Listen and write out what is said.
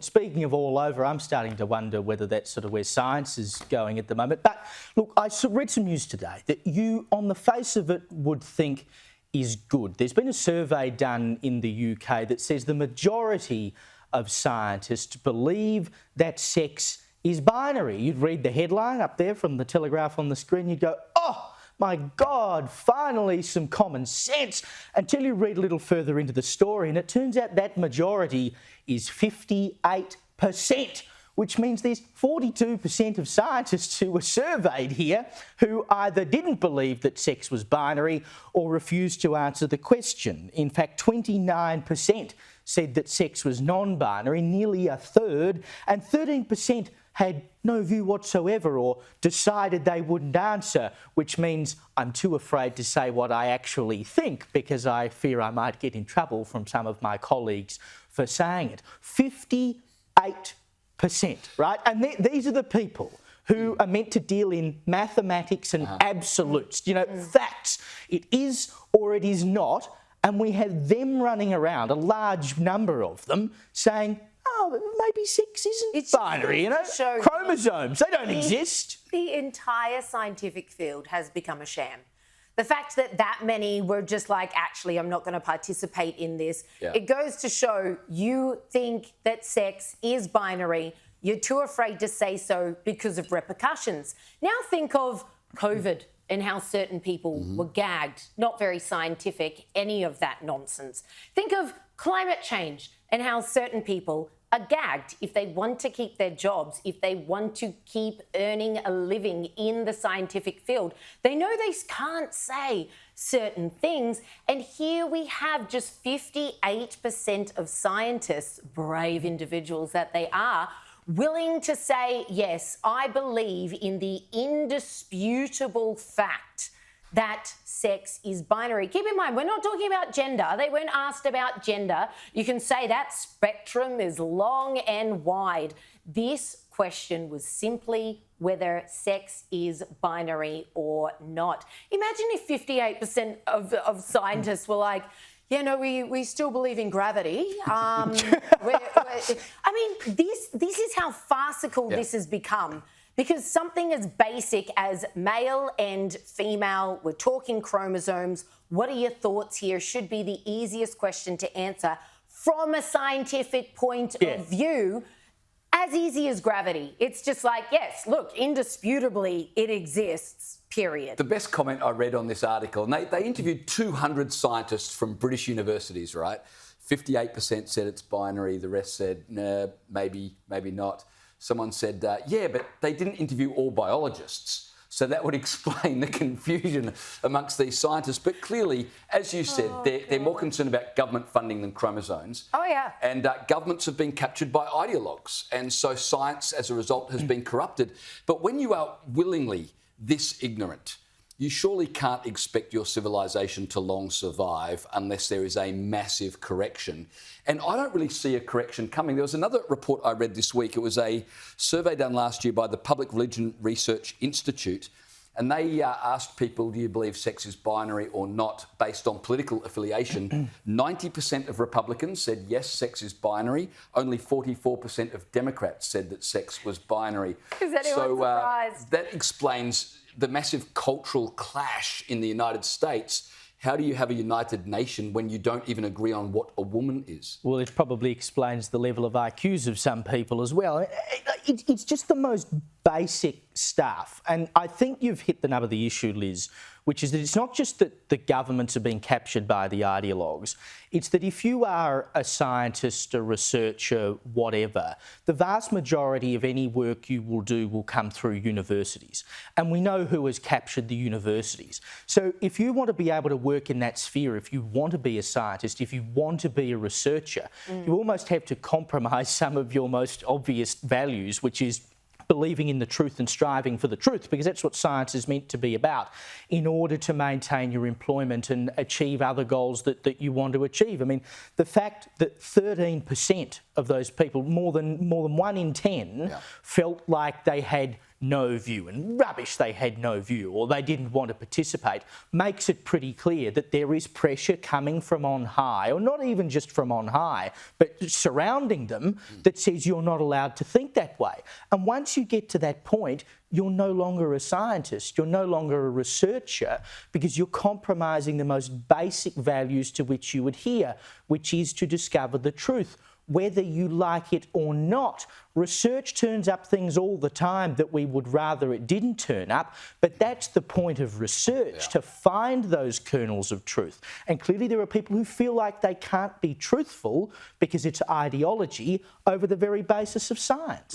Speaking of all over, I'm starting to wonder whether that's sort of where science is going at the moment. But look, I read some news today that you, on the face of it, would think is good. There's been a survey done in the UK that says the majority of scientists believe that sex is binary. You'd read the headline up there from the Telegraph on the screen, you'd go, oh, my God, finally some common sense, until you read a little further into the story, and it turns out that majority is 58%, which means there's 42% of scientists who were surveyed here who either didn't believe that sex was binary or refused to answer the question. In fact, 29% said that sex was non-binary, nearly a third, and 13% had no view whatsoever or decided they wouldn't answer, which means I'm too afraid to say what I actually think because I fear I might get in trouble from some of my colleagues for saying it. 58%, right? And these are the people who are meant to deal in mathematics and absolutes, facts. It is or it is not. And we have them running around, a large number of them, saying, oh, maybe sex isn't binary, Chromosomes, they don't exist. The entire scientific field has become a sham. The fact that many were just like, actually, I'm not going to participate in this, it goes to show you think that sex is binary. You're too afraid to say so because of repercussions. Now think of COVID and how certain people were gagged. Not very scientific, any of that nonsense. Think of climate change and how certain people are gagged if they want to keep their jobs, if they want to keep earning a living in the scientific field. They know they can't say certain things. And here we have just 58% of scientists, brave individuals that they are, willing to say, yes, I believe in the indisputable fact that sex is binary. Keep in mind, we're not talking about gender. They weren't asked about gender. You can say that spectrum is long and wide. This question was simply whether sex is binary or not. Imagine if 58% of scientists were like, we still believe in gravity. This is how farcical this has become. Because something as basic as male and female, we're talking chromosomes, what are your thoughts here, should be the easiest question to answer from a scientific point of view, as easy as gravity. It's just like, yes, look, indisputably it exists, period. The best comment I read on this article, and they interviewed 200 scientists from British universities, right? 58% said it's binary, the rest said, nah, maybe not. Someone said, but they didn't interview all biologists. So that would explain the confusion amongst these scientists. But clearly, as you said, they're more concerned about government funding than chromosomes. Oh, yeah. And governments have been captured by ideologues. And so science, as a result, has been corrupted. But when you are willingly this ignorant, you surely can't expect your civilization to long survive unless there is a massive correction. And I don't really see a correction coming. There was another report I read this week. It was a survey done last year by the Public Religion Research Institute. And they asked people, do you believe sex is binary or not, based on political affiliation? 90% of Republicans said, yes, sex is binary. Only 44% of Democrats said that sex was binary. Is anyone surprised? That explains the massive cultural clash in the United States. How do you have a united nation when you don't even agree on what a woman is? Well, it probably explains the level of IQs of some people as well. It's just the most basic stuff. And I think you've hit the nub of the issue, Liz, which is that it's not just that the governments are being captured by the ideologues. It's that if you are a scientist, a researcher, whatever, the vast majority of any work you will do will come through universities. And we know who has captured the universities. So if you want to be able to work in that sphere, if you want to be a scientist, if you want to be a researcher, you almost have to compromise some of your most obvious values, which is believing in the truth and striving for the truth, because that's what science is meant to be about, in order to maintain your employment and achieve other goals that you want to achieve. I mean, the fact that 13% of those people, more than 1 in 10, felt like they had no view, and rubbish, they had no view, or they didn't want to participate, makes it pretty clear that there is pressure coming from on high, or not even just from on high, but surrounding them, that says you're not allowed to think that way. And once you get to that point, you're no longer a scientist, you're no longer a researcher, because you're compromising the most basic values to which you adhere, which is to discover the truth. Whether you like it or not, research turns up things all the time that we would rather it didn't turn up, but that's the point of research, to find those kernels of truth. And clearly there are people who feel like they can't be truthful because it's ideology over the very basis of science.